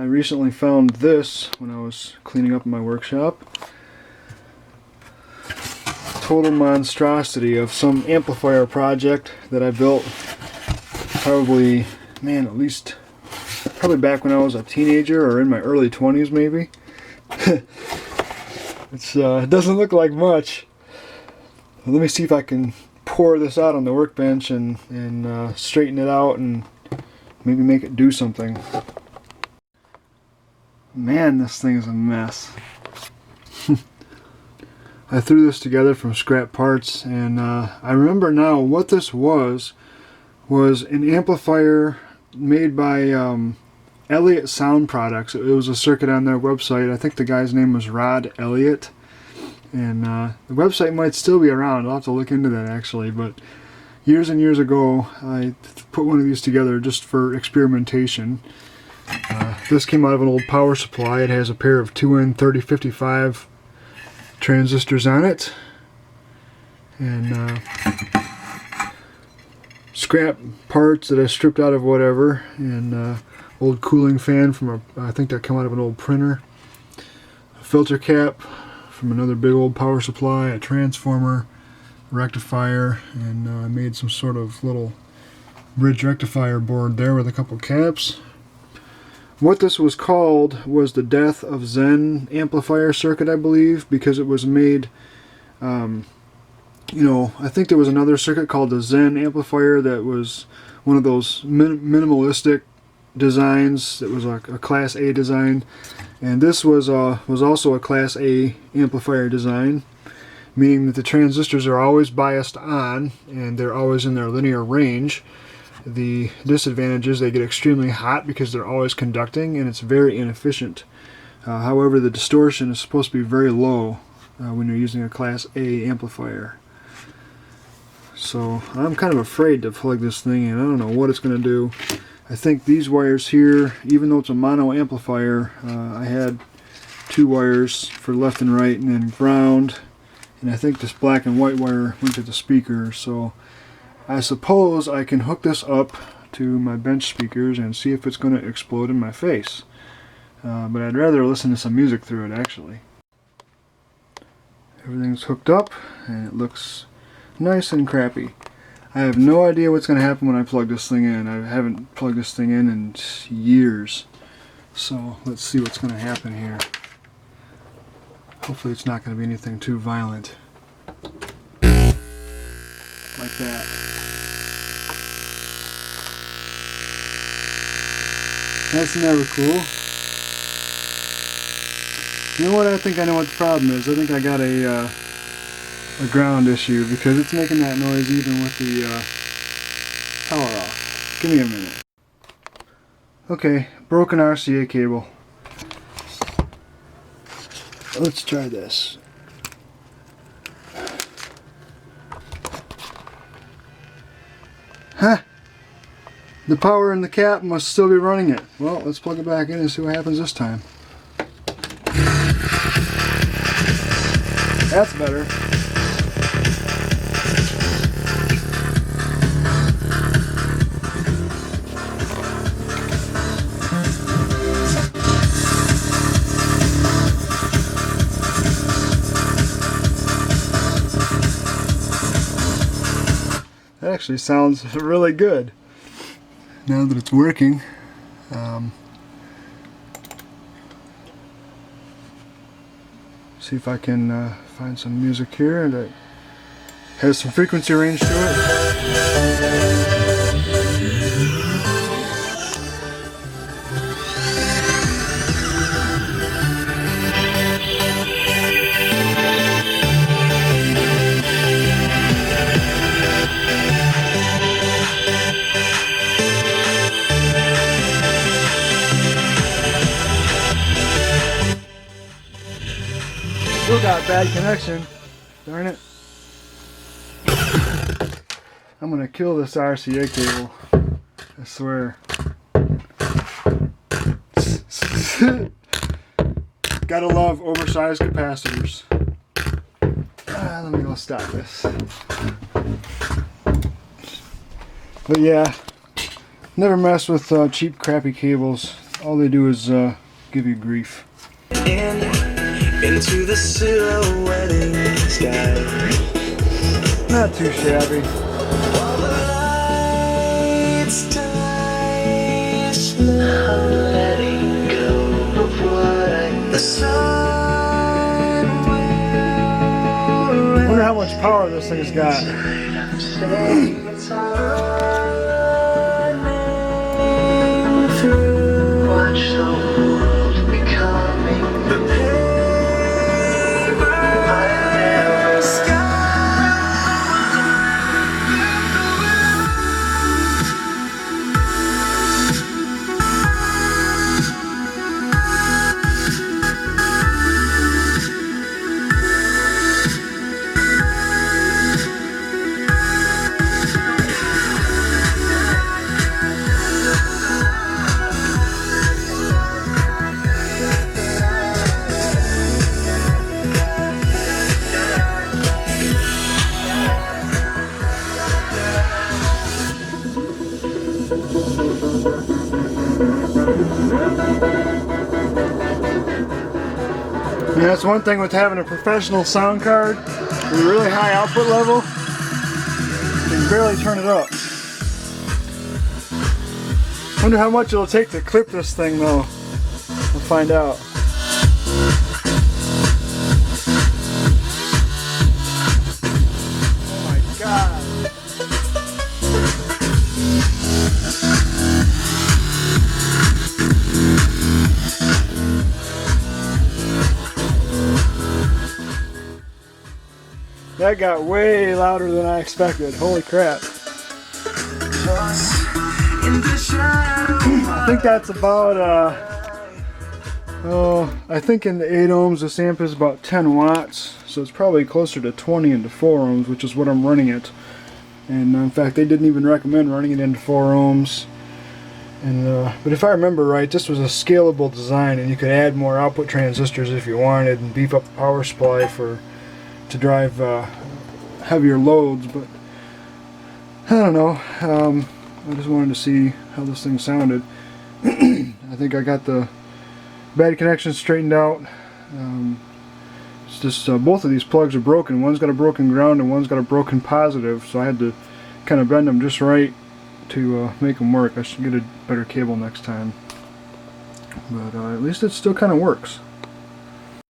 I recently found this when I was cleaning up in my workshop. Total monstrosity of some amplifier project that I built probably, man, at least probably back when I was a teenager or in my early 20s maybe. It doesn't look like much. Let me see if I can pour this out on the workbench and straighten it out and maybe make it do something. Man, this thing is a mess. I threw this together from scrap parts, and I remember now what this was an amplifier made by Elliott Sound Products. It was a circuit on their website. I think the guy's name was Rod Elliott, and the website might still be around. I'll have to look into that actually, but years and years ago I put one of these together just for experimentation. This came out of an old power supply. It has a pair of 2N3055 transistors on it, and scrap parts that I stripped out of whatever, and old cooling fan from I think that came out of an old printer, a filter cap from another big old power supply, a transformer, rectifier, and I made some sort of little bridge rectifier board there with a couple caps. What this was called was the Death of Zen amplifier circuit, I believe, because it was made, I think there was another circuit called the Zen amplifier that was one of those minimalistic designs. It was a Class A design, and this was also a Class A amplifier design, meaning that the transistors are always biased on and they're always in their linear range. The disadvantage is they get extremely hot because they're always conducting, and it's very inefficient. However, the distortion is supposed to be very low when you're using a Class A amplifier. So I'm kind of afraid to plug this thing in. I don't know what it's going to do. I think these wires here, even though it's a mono amplifier, I had two wires for left and right and then ground, and I think this black and white wire went to the speaker. So I suppose I can hook this up to my bench speakers and see if it's going to explode in my face. But I'd rather listen to some music through it actually. Everything's hooked up and it looks nice and crappy. I have no idea what's going to happen when I plug this thing in. I haven't plugged this thing in years. So let's see what's going to happen here. Hopefully it's not going to be anything too violent. Like that. That's never cool. You know what? I think I know what the problem is. I think I got a ground issue because it's making that noise even with the power off. Give me a minute. Okay, broken RCA cable. Let's try this. Huh? The power in the cap must still be running it. Well, let's plug it back in and see what happens this time. That's better. That actually sounds really good now that it's working. See if I can find some music here that has some frequency range to it. Still got bad connection. Darn it. I'm gonna kill this RCA cable. I swear. Gotta love oversized capacitors. Let me go stop this. But yeah, never mess with cheap crappy cables. all they do is give you grief. Into the silhouetting sky. Not too shabby. While the lights die slow, I'm letting go of what the sun will. Wonder how much power this thing's got. I'm saying it's running through. Watch the world becoming the paper I never sky. And that's one thing with having a professional sound card with a really high output level. You can barely turn it up. Wonder how much it'll take to clip this thing though. We'll find out. Oh my god. That got way louder than I expected. Holy crap. I think that's about, I think in the 8 ohms this amp is about 10 watts. So it's probably closer to 20 into 4 ohms, which is what I'm running it. And in fact, they didn't even recommend running it into 4 ohms. And but if I remember right, this was a scalable design, and you could add more output transistors if you wanted, and beef up the power supply to drive heavier loads. But I don't know. I just wanted to see how this thing sounded. I think I got the bad connection straightened out. It's just both of these plugs are broken. One's got a broken ground and one's got a broken positive, so I had to kind of bend them just right to make them work. I should get a better cable next time. But at least it still kind of works.